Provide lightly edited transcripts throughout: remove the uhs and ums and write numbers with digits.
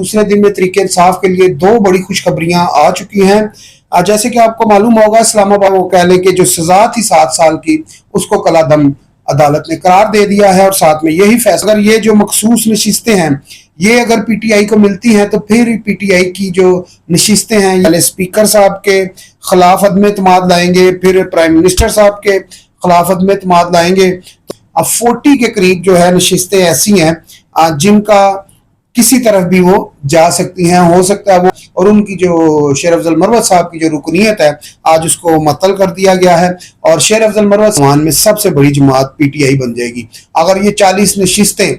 दूसरे दिन में तरीके इंसाफ के लिए दो बड़ी खुशखबरियां आ चुकी हैं। जैसे कि आपको मालूम होगा, इस्लामाबाद वो कह लें कि जो सजा थी 7 साल की, उसको कलादम अदालत ने करार दे दिया है। और साथ में यही फैसला, अगर ये जो मखसूस नशिस्तें हैं ये अगर पीटीआई को मिलती हैं तो फिर पीटीआई की जो नशिस्तें हैं ये स्पीकर साहब के खिलाफ अदम एतमाद लाएंगे, फिर प्राइम मिनिस्टर साहब के खिलाफ अदम एतमाद लाएंगे। तो अब 40 के करीब जो है नशिस्तें ऐसी हैं जिनका किसी तरफ भी वो जा सकती हैं, हो सकता है वो, और उनकी जो शेर अफजल मरवत साहब की जो रुकनीत है आज उसको मअतल कर दिया गया है और शेर अफजल मरवत में सबसे बड़ी जमात पीटीआई बन जाएगी। अगर ये 40 नशिस्तें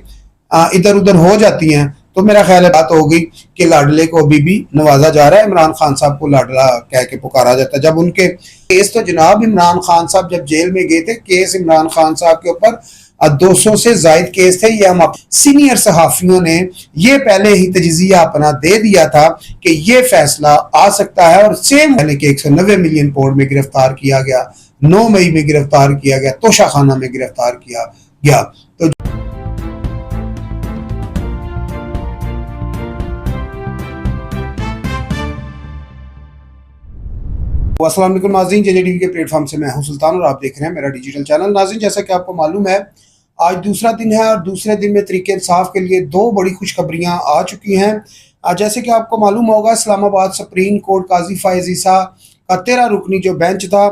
इधर उधर हो जाती हैं तो मेरा ख्याल है बात होगी कि लाडले को अभी भी नवाजा जा रहा है। इमरान खान साहब को लाडला कह के पुकारा जाता है। जब उनके केस, तो जनाब इमरान खान साहब जब जेल में गए थे, केस इमरान खान साहब के ऊपर 200 से जायद केस थे। ये हम सीनियर सहाफियों ने ये पहले ही तजजिया अपना दे दिया था कि ये फैसला आ सकता है। और सेम पहले के 190 मिलियन पाउंड में गिरफ्तार किया गया, 9 मई में गिरफ्तार किया गया, तोशाखाना में गिरफ्तार किया गया। तो अस्सलाम वालेकुम नाज़रीन, जेजेटीवी के प्लेटफॉर्म से मैं हूं सुल्तान और आप देख रहे हैं मेरा डिजिटल चैनल। नाज़रीन, जैसा कि आपको मालूम है आज दूसरा दिन है और दूसरे दिन में तरीके इंसाफ के लिए दो बड़ी खुशखबरियां आ चुकी हैं। जैसे कि आपको मालूम होगा, इस्लामाबाद सुप्रीम कोर्ट काजी फ़ाइज़ ईसा का 13 रुकनी जो बेंच था,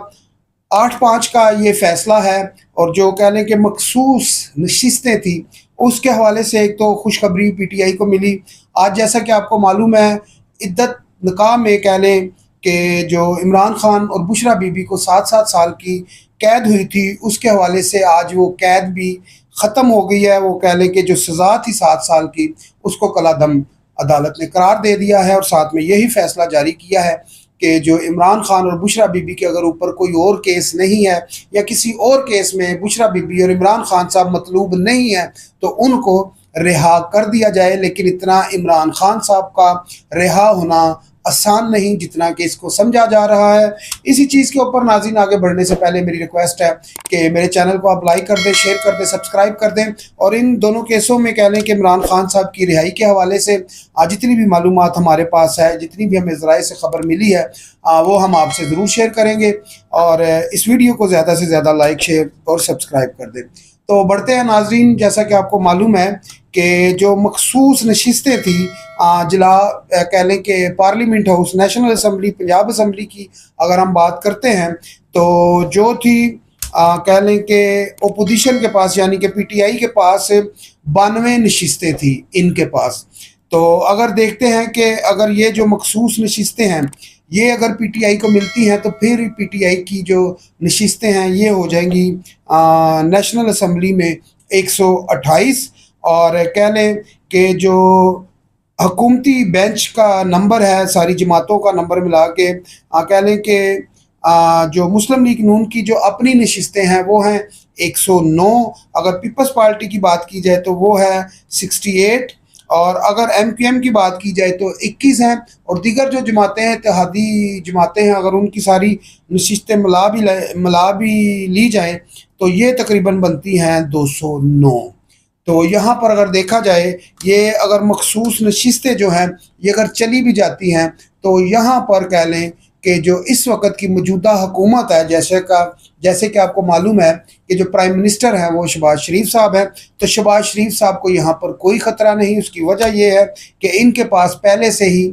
8-5 का ये फैसला है। और जो कह लें कि मखसूस नशिस्तें थी उसके हवाले से एक तो खुशखबरी पीटीआई को मिली। आज जैसा कि आपको मालूम है, इद्दत निकाह में कह लें कि जो इमरान खान और बुशरा बीबी को 7-7 साल की कैद हुई थी, उसके हवाले से आज वो कैद भी ख़त्म हो गई है। वो कह लें कि जो सज़ा थी 7 साल की, उसको कलादम अदालत ने करार दे दिया है। और साथ में यही फैसला जारी किया है कि जो इमरान खान और बुशरा बीबी के अगर ऊपर कोई और केस नहीं है या किसी और केस में बुशरा बीबी और इमरान खान साहब मतलूब नहीं है तो उनको रिहा कर दिया जाए। लेकिन इतना इमरान खान साहब का रिहा होना आसान नहीं जितना कि इसको समझा जा रहा है। इसी चीज़ के ऊपर नाज़रीन आगे बढ़ने से पहले मेरी रिक्वेस्ट है कि मेरे चैनल को आप लाइक कर दें, शेयर कर दें, सब्सक्राइब कर दें। और इन दोनों केसों में कह लें कि इमरान खान साहब की रिहाई के हवाले से जितनी भी मालूमात हमारे पास है, जितनी भी हमें ज़राए से ख़बर मिली है, वो हम आपसे ज़रूर शेयर करेंगे। और इस वीडियो को ज़्यादा से ज़्यादा लाइक, शेयर और सब्सक्राइब कर दें। तो बढ़ते हैं नाज़रीन, जैसा कि आपको मालूम है कि जो मखसूस नशिस्तें थी जिला कह लें कि parliament house, national assembly, Punjab assembly की अगर हम बात करते हैं तो जो थी कह लें कि ओपोजिशन के पास यानी कि पीटीआई के पास 92 नशिस्तें थी इनके पास। तो अगर देखते हैं कि अगर ये जो मखसूस नशिस्तें हैं ये अगर पीटीआई को मिलती हैं तो फिर पीटीआई की जो नशिस्तें हैं ये हो जाएंगी नेशनल असम्बली में 128। और कह लें कि जो हुकूमती बेंच का नंबर है, सारी जमातों का नंबर मिला के कह लें कि जो मुस्लिम लीग नून की जो अपनी नशिस्तें हैं वो हैं 109। अगर पीपल्स पार्टी की बात की जाए तो वो है 68। और अगर एमक्यूएम की बात की जाए तो 21 हैं। और दीगर जो जमातें हैं, इत्तेहादी जमातें हैं, अगर उनकी सारी नशिस्तें मिला भी ली जाएँ तो ये तकरीबन बनती हैं 209। तो यहाँ पर अगर देखा जाए, ये अगर मखसूस नशिस्तें जो हैं ये अगर चली भी जाती हैं तो यहाँ पर कह लें कि जो इस वक्त की मौजूदा हुकूमत है, जैसे कि आपको मालूम है कि जो प्राइम मिनिस्टर हैं वो शहबाज शरीफ साहब हैं, तो शहबाज शरीफ साहब को यहाँ पर कोई ख़तरा नहीं। उसकी वजह यह है कि इनके पास पहले से ही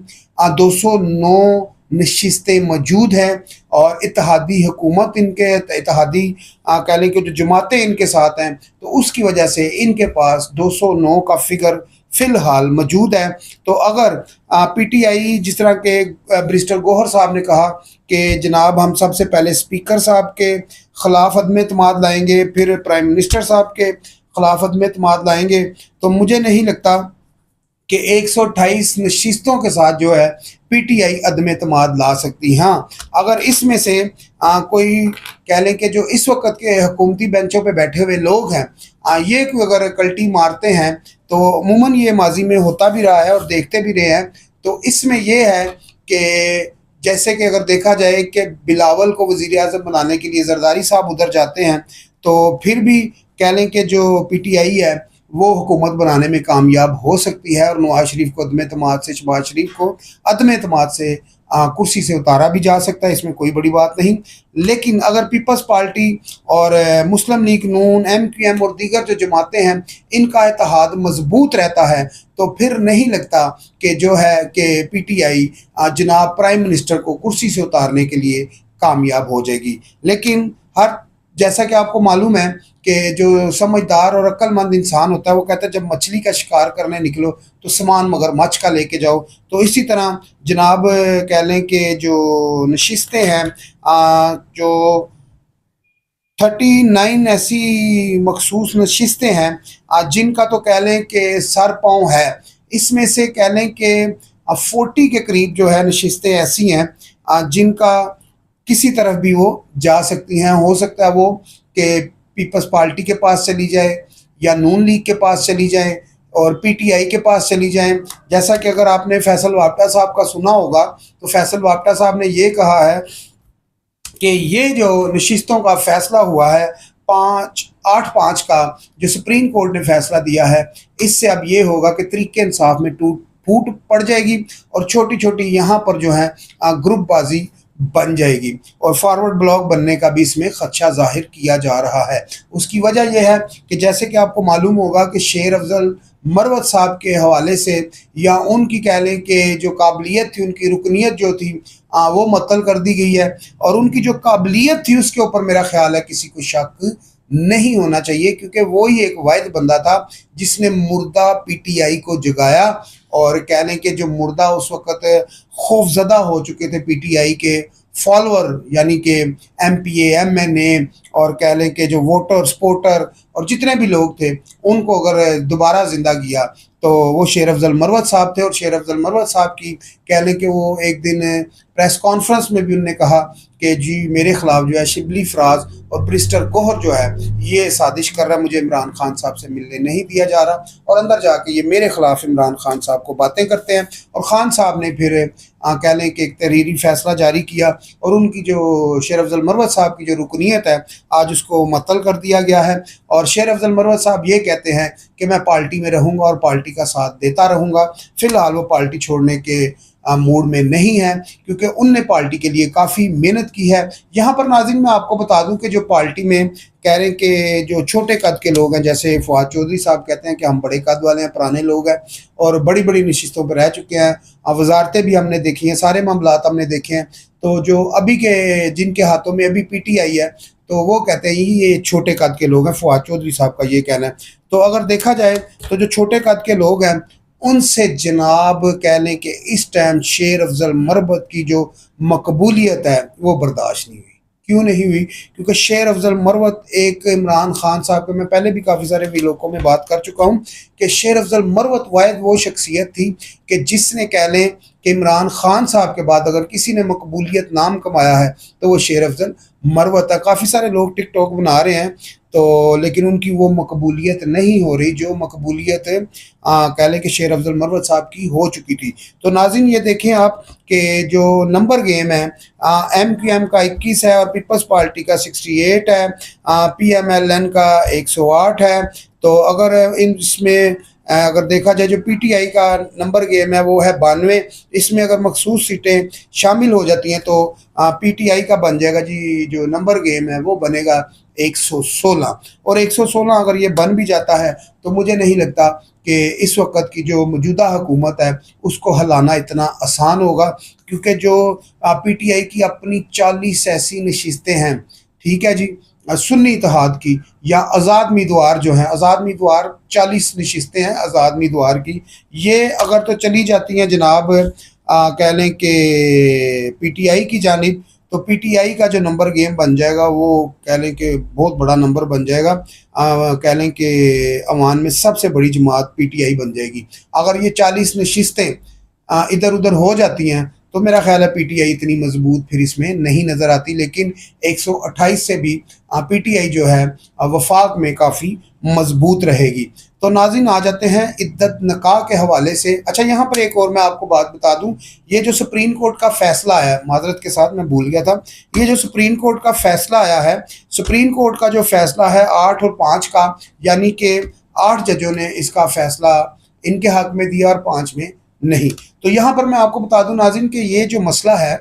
209 नशिस्तें मौजूद हैं और इत्तेहादी हुकूमत, इनके इत्तेहादी कह लें कि जो जमातें इनके साथ हैं, तो उसकी वजह से इनके पास 209 का फिगर फ़िलहाल मौजूद है। तो अगर पीटीआई जिस तरह के बैरिस्टर गौहर साहब ने कहा कि जनाब हम सबसे पहले स्पीकर साहब के ख़िलाफ़ अदम एतमाद लाएंगे, फिर प्राइम मिनिस्टर साहब के ख़िलाफ़ अदम एतमाद लाएंगे, तो मुझे नहीं लगता कि 128 नशिस्तों के साथ जो है पीटीआई अदम एतमाद ला सकती। हाँ, अगर इसमें से कोई कह लें कि जो इस वक्त के हुकूमती बेंचों पे बैठे हुए लोग हैं ये कोई अगर कल्टी मारते हैं तो अमूमन ये माजी में होता भी रहा है और देखते भी रहे हैं। तो इसमें यह है कि जैसे कि अगर देखा जाए कि बिलावल को वज़ीर आज़म बनाने के लिए जरदारी साहब उधर जाते हैं, तो फिर भी कह लें कि जो पीटीआई है वो हुकूमत बनाने में कामयाब हो सकती है और नवाज शरीफ को अदम एतमाद से, शहबाज शरीफ को अदम एतमाद से कुर्सी से उतारा भी जा सकता है, इसमें कोई बड़ी बात नहीं। लेकिन अगर पीपल्स पार्टी और मुस्लिम लीग नून, MQM और दीगर जो जमातें हैं, इनका इत्तेहाद मजबूत रहता है तो फिर नहीं लगता कि जो है कि PTI जनाब प्राइम मिनिस्टर को कुर्सी से उतारने के लिए कामयाब हो जाएगी। लेकिन हर जैसा कि आपको मालूम है कि जो समझदार और अक्लमंद इंसान होता है वो कहता है जब मछली का शिकार करने निकलो तो सामान मगरमच्छ का लेके जाओ। तो इसी तरह जनाब कह लें कि जो नशिस्तें हैं, जो 39 ऐसी मखसूस नशिस्तें हैं जिनका तो कह लें कि सर पाँव है, इसमें से कह लें कि 40 के करीब जो है नशिस्तें ऐसी हैं जिनका किसी तरफ भी वो जा सकती हैं। हो सकता है वो कि पीपल्स पार्टी के पास चली जाए या नून लीग के पास चली जाए और PTI के पास चली जाएं। जैसा कि अगर आपने फैसल वापटा साहब का सुना होगा तो फैसल वापटा साहब ने ये कहा है कि ये जो नशिस्तों का फैसला हुआ है 5-8-5 का जो सुप्रीम कोर्ट ने फैसला दिया है, इससे अब ये होगा कि तरीके इंसाफ में फूट पड़ जाएगी और छोटी छोटी यहाँ पर जो है ग्रुपबाजी बन जाएगी और फॉरवर्ड ब्लॉक बनने का भी इसमें खदशा जाहिर किया जा रहा है। उसकी वजह यह है कि जैसे कि आपको मालूम होगा कि शेर अफजल मरवत साहब के हवाले से या उनकी कह लें कि जो काबिलियत थी, उनकी रुकनीत जो थी वो मुअत्तल कर दी गई है और उनकी जो काबिलियत थी उसके ऊपर मेरा ख्याल है किसी को शक नहीं होना चाहिए, क्योंकि वो ही एक वाहिद बंदा था जिसने मुर्दा PTI को जगाया और कह लें कि जो मुर्दा उस वक़्त खौफजदा हो चुके थे PTI के फॉलोअर, यानी कि MPA MNA और कह लें कि जो वोटर सपोर्टर और जितने भी लोग थे उनको अगर दोबारा ज़िंदा किया तो वो शेर अफजल मरवत साहब थे। और शेर अफजल मरवत साहब की कह लें कि वो एक दिन प्रेस कॉन्फ्रेंस में भी उन्होंने कहा कि जी मेरे ख़िलाफ़ जो है शिबली फराज और ब्रिस्टर गोहर जो है ये साजिश कर रहा है, मुझे इमरान खान साहब से मिलने नहीं दिया जा रहा और अंदर जाके ये मेरे ख़िलाफ़ इमरान खान साहब को बातें करते हैं। और ख़ान साहब ने फिर कह लें कि एक तहरीरी फ़ैसला जारी किया और उनकी जो शेर अफजल मरवत साहब की जो रुकनीत है आज उसको मुअत्तल कर दिया गया है। और शेर अफजल मरवत साहब ये कहते हैं कि मैं पार्टी में रहूँगा और पार्टी का साथ देता रहूँगा। फ़िलहाल वो पार्टी छोड़ने के मूड में नहीं है क्योंकि उनने पार्टी के लिए काफ़ी मेहनत की है। यहाँ पर नाज़रीन मैं आपको बता दूं कि जो पार्टी में कह रहे हैं कि जो छोटे कद के लोग हैं, जैसे फवाद चौधरी साहब कहते हैं कि हम बड़े कद वाले हैं, पुराने लोग हैं और बड़ी बड़ी नशिस्तों पर रह चुके हैं, वजारतें भी हमने देखी हैं, सारे मामलात हमने देखे हैं। तो जो अभी के जिनके हाथों में अभी PTI है तो वो कहते हैं ये छोटे कद के लोग हैं, फवाद चौधरी साहब का ये कहना है। तो अगर देखा जाए तो जो छोटे कद के लोग हैं उनसे जनाब कह लें कि इस टाइम शेर अफजल मरवत की जो मकबूलियत है वो बर्दाश्त नहीं हुई। क्यों नहीं हुई? क्योंकि शेर अफजल मरवत एक इमरान खान साहब के, मैं पहले भी काफ़ी सारे वीलोकों में बात कर चुका हूँ कि शेर अफजल मरवत वाहिद वो शख्सियत थी कि जिसने कह लें कि इमरान खान साहब के बाद अगर किसी ने मकबूलियत नाम कमाया है तो वो शेर अफजल मरवत है। काफ़ी सारे लोग टिकटॉक बना रहे हैं तो लेकिन उनकी वो मकबूलियत नहीं हो रही जो मकबूलियत कह लें कि शेर अफजल मरवत साहब की हो चुकी थी। तो नाज़रीन ये देखें आप कि जो नंबर गेम है MQM का 21 है और पीपल्स पार्टी का 68 है, PMLN का 108 है। तो अगर इसमें अगर देखा जाए जो PTI का नंबर गेम है वो है 92, इसमें अगर मखसूस सीटें शामिल हो जाती हैं तो PTI का बन जाएगा जी जो नंबर गेम है वो बनेगा 116 और 116 अगर ये बन भी जाता है तो मुझे नहीं लगता कि इस वक्त की जो मौजूदा हुकूमत है उसको हलाना इतना आसान होगा, क्योंकि जो PTI की अपनी 40 ऐसी नशिस्तें हैं, ठीक है जी, सुन्नी इत्तेहाद की या आज़ाद उम्मीदवार जो हैं, आज़ाद उम्मीदवार 40 नशिस्तें हैं आज़ाद उम्मीदवार की, ये अगर तो चली जाती हैं जनाब कह लें कि PTI की जानिब तो PTI का जो नंबर गेम बन जाएगा वो कह लें कि बहुत बड़ा नंबर बन जाएगा। कह लें कि अवान में सबसे बड़ी जमात PTI बन जाएगी। अगर ये 40 नशिस्तें इधर उधर हो जाती हैं तो मेरा ख्याल है PTI इतनी मजबूत फिर इसमें नहीं नज़र आती, लेकिन 128 से भी PTI जो है वफाक में काफ़ी मजबूत रहेगी। तो नाज़रीन आ जाते हैं इद्दत निकाह के हवाले से। अच्छा यहाँ पर एक और मैं आपको बात बता दूं, ये जो सुप्रीम कोर्ट का फैसला आया, माजरत के साथ मैं भूल गया था, ये जो सुप्रीम कोर्ट का फैसला आया है, सुप्रीम कोर्ट का जो फैसला है 8 और 5 का, यानी कि 8 जजों ने इसका फैसला इनके हक में दिया और 5 में नहीं। तो यहाँ पर मैं आपको बता दूं नाज़रीन कि ये जो मसला है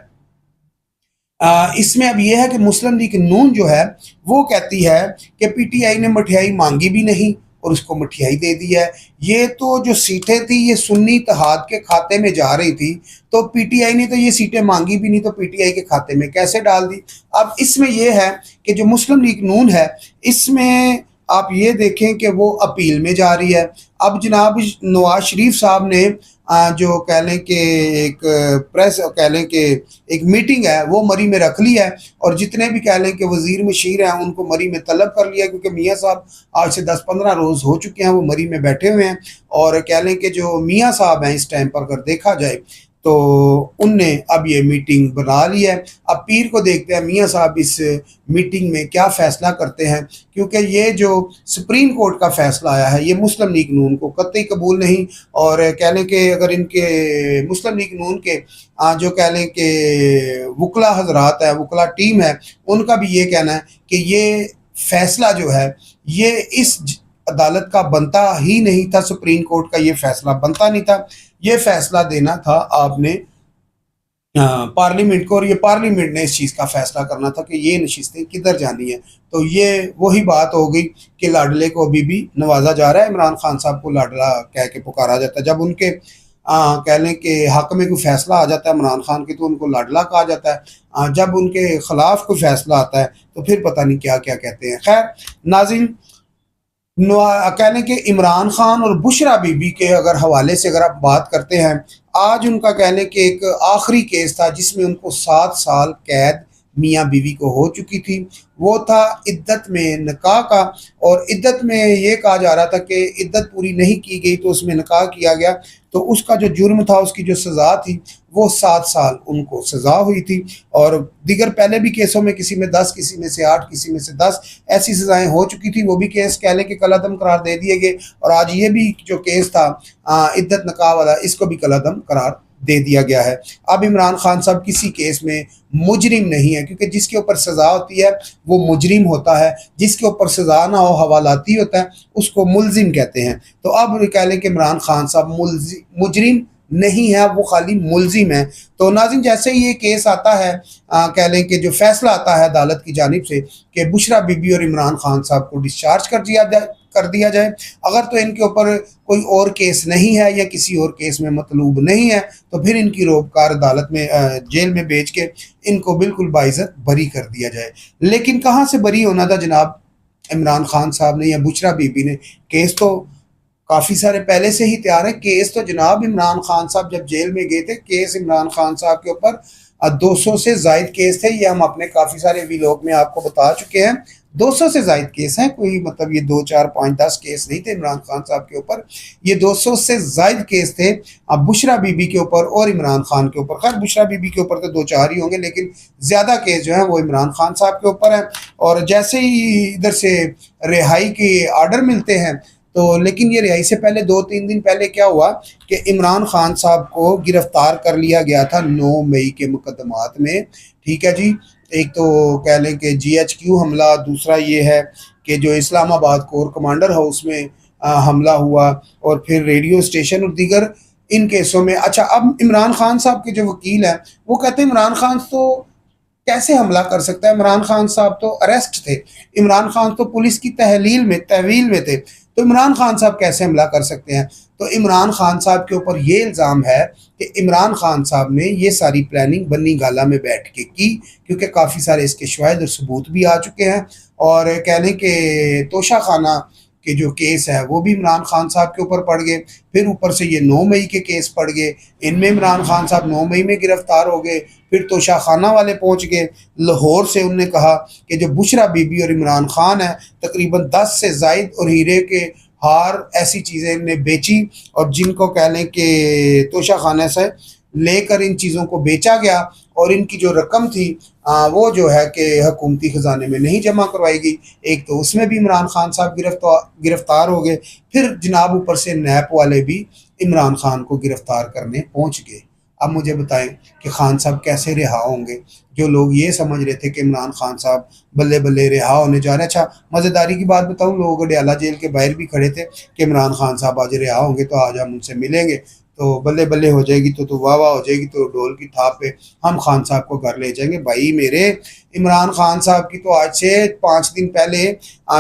इसमें अब यह है कि मुस्लिम लीग नून जो है वो कहती है कि पीटीआई ने मठियाई मांगी भी नहीं और उसको मठियाई दे दी है। ये तो जो सीटें थी ये सुन्नी इत्तेहाद के खाते में जा रही थी, तो पीटीआई ने तो ये सीटें मांगी भी नहीं, तो पीटीआई के खाते में कैसे डाल दी। अब इसमें यह है कि जो मुस्लिम लीग नून है इसमें आप ये देखें कि वो अपील में जा रही है। अब जनाब नवाज शरीफ साहब ने जो कह लें कि एक प्रेस कह लें कि एक मीटिंग है वो मरी में रख ली है, और जितने भी कह लें कि वजीर मशीर हैं उनको मरी में तलब कर लिया, क्योंकि मियाँ साहब आज से 10-15 रोज़ हो चुके हैं वो मरी में बैठे हुए हैं। और कह लें कि जो मियाँ साहब हैं इस टाइम पर अगर देखा जाए तो उनने अब ये मीटिंग बना ली है। अब पीर को देखते हैं मियाँ साहब इस मीटिंग में क्या फ़ैसला करते हैं, क्योंकि ये जो सुप्रीम कोर्ट का फ़ैसला आया है ये मुस्लिम लीग नून को कतई कबूल नहीं। और कह लें कि अगर इनके मुस्लिम लीग नून के जो कह लें कि वकला हजरात है, वकला टीम है, उनका भी ये कहना है कि ये फ़ैसला जो है ये इस अदालत का बनता ही नहीं था, सुप्रीम कोर्ट का ये फैसला बनता नहीं था। ये फैसला देना था आपने पार्लियामेंट को, और ये पार्लियामेंट ने इस चीज़ का फैसला करना था कि ये नशिस्तें किधर जानी है। तो ये वही बात हो गई कि लाडले को अभी भी नवाजा जा रहा है। इमरान खान साहब को लाडला कह के पुकारा जाता है। जब उनके कह लें कि हक में कोई फैसला आ जाता है इमरान खान के तो उनको लाडला कहा जाता है, जब उनके खिलाफ कोई फैसला आता है तो फिर पता नहीं क्या क्या कहते हैं। खैर नाज़रीन, कहने के इमरान खान और बुशरा बीबी के अगर हवाले से अगर आप बात करते हैं, आज उनका कहने के एक आखिरी केस था जिसमें उनको 7 साल कैद मियाँ बीवी को हो चुकी थी। वो था इद्दत में निकाह का, और इद्दत में ये कहा जा रहा था कि इद्दत पूरी नहीं की गई तो उसमें निकाह किया गया, तो उसका जो जुर्म था उसकी जो सज़ा थी वो 7 साल उनको सज़ा हुई थी। और दीगर पहले भी केसों में किसी में 10, किसी में से 8, किसी में से 10 ऐसी सज़ाएं हो चुकी थी, वो भी केस कह लें कि कलअदम करार दे दिए गए। और आज ये भी जो केस था इद्दत निकाह वाला, इसको भी कलअदम करार दे दिया गया है। अब इमरान खान साहब किसी केस में मुजरिम नहीं है, क्योंकि जिसके ऊपर सज़ा होती है वो मुजरिम होता है, जिसके ऊपर सज़ा ना हो हवालाती होता है उसको मुलजिम कहते हैं। तो अब कह लें कि इमरान खान साहब मुजरिम नहीं है, वो खाली मुलजिम है। तो नाज़रीन, जैसे ही ये केस आता है कह लें कि जो फैसला आता है अदालत की जानिब से कि बुशरा बीबी और इमरान खान साहब को डिस्चार्ज कर दिया जाए, अगर तो इनके ऊपर कोई और केस नहीं है या किसी और केस में मतलूब नहीं है तो फिर इनकी रोबकार अदालत में जेल में भेज के इनको बिल्कुल बाइज्जत बरी कर दिया जाए। लेकिन कहाँ से बरी होना था जनाब इमरान खान साहब ने या बुशरा बीबी ने? केस तो काफ़ी सारे पहले से ही तैयार है। केस तो जनाब इमरान खान साहब जब जेल में गए थे, केस इमरान खान साहब के ऊपर 200 से ज़ायद केस थे। ये हम अपने काफ़ी सारे व्लॉग में आपको बता चुके हैं। 200 से ज़ायद केस हैं, कोई मतलब ये 2, 4, 5, 10 केस नहीं थे इमरान खान साहब के ऊपर, ये 200 से ज़ायद केस थे अब बुशरा बीबी के ऊपर और इमरान खान के ऊपर। खैर बुशरा बीबी के ऊपर तो 2-4 ही होंगे, लेकिन ज़्यादा केस जो हैं वो इमरान खान साहब के ऊपर हैं। और जैसे ही इधर से रिहाई के आर्डर मिलते हैं तो, लेकिन ये रिहाई से पहले 2-3 दिन पहले क्या हुआ कि इमरान खान साहब को गिरफ्तार कर लिया गया था 9 मई के मुकदमात में। ठीक है जी, एक तो कह लें कि GHQ हमला, दूसरा ये है कि जो इस्लामाबाद कोर कमांडर हाउस में हमला हुआ, और फिर रेडियो स्टेशन और दीगर इन केसों में। अच्छा, अब इमरान खान साहब के जो वकील हैं वो कहते हैं इमरान खान तो कैसे हमला कर सकता है, इमरान खान साहब तो अरेस्ट थे, इमरान खान तो पुलिस की तहवील में थे, तो इमरान खान साहब कैसे हमला कर सकते हैं? तो इमरान खान साहब के ऊपर ये इल्ज़ाम है कि इमरान खान साहब ने ये सारी प्लानिंग बन्नी गाला में बैठ के की, क्योंकि काफ़ी सारे इसके शवाहिद और सबूत भी आ चुके हैं। और कह लें कि तोशा खाना के जो केस है वो भी इमरान खान साहब के ऊपर पड़ गए, फिर ऊपर से ये 9 मई के केस पड़ गए, इनमें इमरान खान साहब 9 मई में गिरफ्तार हो गए। फिर तोशा खाना वाले पहुंच गए लाहौर से, उनने कहा कि जो बुशरा बीबी और इमरान खान है तकरीबन 10 से ज़ायद और हीरे के हार ऐसी चीज़ें इनने बेची, और जिनको कह लें कि तोशा खाना से लेकर इन चीज़ों को बेचा गया, और इनकी जो रकम थी वो जो है कि हुकूमती ख़जाने में नहीं जमा करवाई गई। एक तो उसमें भी इमरान खान साहब गिरफ्तार हो गए। फिर जनाब ऊपर से नैप वाले भी इमरान खान को गिरफ्तार करने पहुंच गए। अब मुझे बताएं कि खान साहब कैसे रिहा होंगे। जो लोग ये समझ रहे थे कि इमरान खान साहब बल्ले बल्ले रिहा होने जा रहे हैं। अच्छा, मज़ेदारी की बात बताऊं, लोग अडयाला जेल के बाहर भी खड़े थे कि इमरान खान साहब आज रिहा होंगे तो आज हम उनसे मिलेंगे, तो बल्ले बल्ले हो जाएगी, तो वाह वाह हो जाएगी, तो ढोल की थाप पे हम खान साहब को घर ले जाएंगे। भाई मेरे, इमरान खान साहब की तो आज से 5 दिन पहले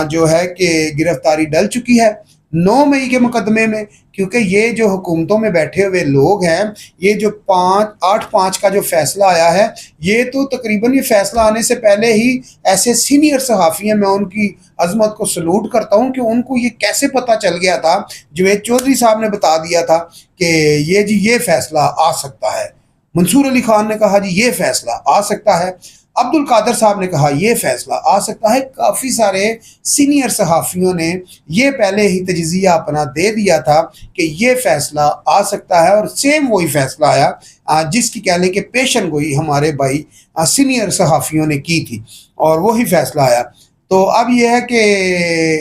जो है कि गिरफ्तारी डल चुकी है 9 मई के मुकदमे में। क्योंकि ये जो हुकूमतों में बैठे हुए लोग हैं, ये जो 5-8-5 का जो फैसला आया है, ये तो तकरीबन ये फैसला आने से पहले ही ऐसे सीनियर सहाफ़ी हैं, मैं उनकी अजमत को सलूट करता हूँ कि उनको ये कैसे पता चल गया था। जवेद चौधरी साहब ने बता दिया था कि ये जी ये फैसला आ सकता है। मंसूर अली खान ने कहा जी ये फैसला आ सकता है। अब्दुल कादर साहब ने कहा यह फैसला आ सकता है। काफ़ी सारे सीनियर सहाफ़ियों ने यह पहले ही तजज़िया अपना दे दिया था कि यह फैसला आ सकता है, और सेम वही फैसला आया जिसकी कह लें कि पेशन गोई हमारे भाई सीनियर सहाफ़ियों ने की थी, और वही फैसला आया। तो अब यह है कि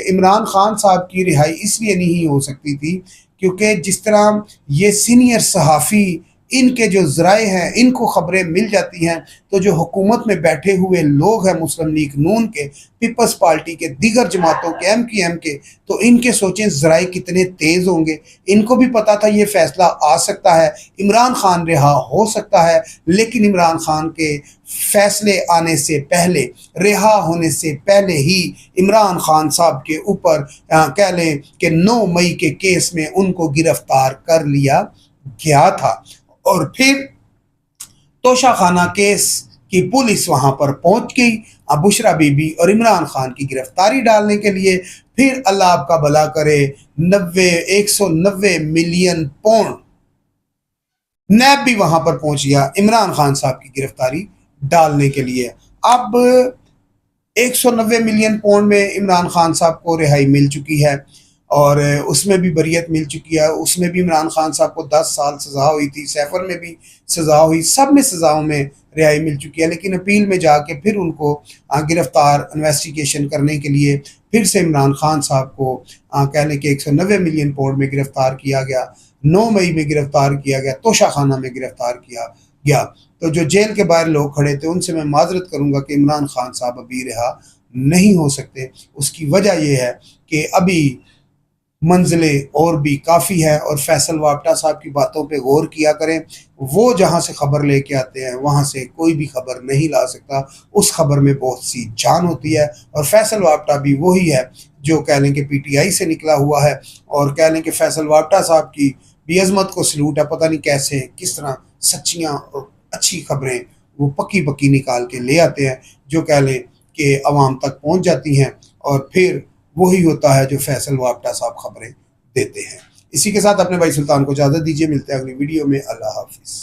इमरान खान साहब की रिहाई इसलिए नहीं हो सकती थी क्योंकि जिस तरह ये सीनियर सहाफ़ी, इनके जो ज़राए हैं, इनको ख़बरें मिल जाती हैं, तो जो हुकूमत में बैठे हुए लोग हैं मुस्लिम लीग नून के, पीपल्स पार्टी के, दीगर जमातों के, MQM के, तो इनके सोचें ज़राए कितने तेज़ होंगे। इनको भी पता था ये फ़ैसला आ सकता है, इमरान खान रिहा हो सकता है, लेकिन इमरान खान के फ़ैसले आने से पहले, रिहा होने से पहले ही इमरान खान साहब के ऊपर कह लें कि 9 मई के केस में उनको गिरफ़्तार कर लिया गया था। और फिर तोशा खाना केस की पुलिस वहां पर पहुंच गई बुशरा बीबी और इमरान खान की गिरफ्तारी डालने के लिए। फिर अल्लाह आपका भला करे, 190 मिलियन पौंड नैब भी वहां पर पहुंच गया इमरान खान साहब की गिरफ्तारी डालने के लिए। अब 190 मिलियन पौंड में इमरान खान साहब को रिहाई मिल चुकी है, और उसमें भी बरियत मिल चुकी है। उसमें भी इमरान खान साहब को 10 साल सज़ा हुई थी, सैफर में भी सज़ा हुई, सब में सज़ाओं में रिहाई मिल चुकी है। लेकिन अपील में जाके फिर उनको गिरफ्तार इन्वेस्टिगेशन करने के लिए फिर से इमरान खान साहब को कह लें कि 190 मिलियन पौंड में गिरफ्तार किया गया, 9 मई में गिरफ्तार किया गया, तोशा खाना में गिरफ्तार किया गया। तो जो जेल के बाहर लोग खड़े थे उनसे मैं माजरत करूँगा कि इमरान खान साहब अभी रिहा नहीं हो सकते। उसकी वजह यह है कि अभी मंजिलें और भी काफ़ी है, और फैसल वापटा साहब की बातों पे गौर किया करें। वो जहाँ से ख़बर लेके आते हैं वहाँ से कोई भी खबर नहीं ला सकता, उस खबर में बहुत सी जान होती है। और फैसल वापटा भी वही है जो कह लें कि PTI से निकला हुआ है, और कह लें कि फैसल वापटा साहब की भी अजमत को सलूट है। पता नहीं कैसे किस तरह सच्चियाँ और अच्छी खबरें वो पक्की पक्की निकाल के ले आते हैं, जो कह लें कि अवाम तक पहुँच जाती हैं, और फिर वही होता है जो फैसल वापटा साहब खबरें देते हैं। इसी के साथ अपने भाई सुल्तान को इजाज़त दीजिए, मिलते हैं अगली वीडियो में। अल्लाह हाफिज़।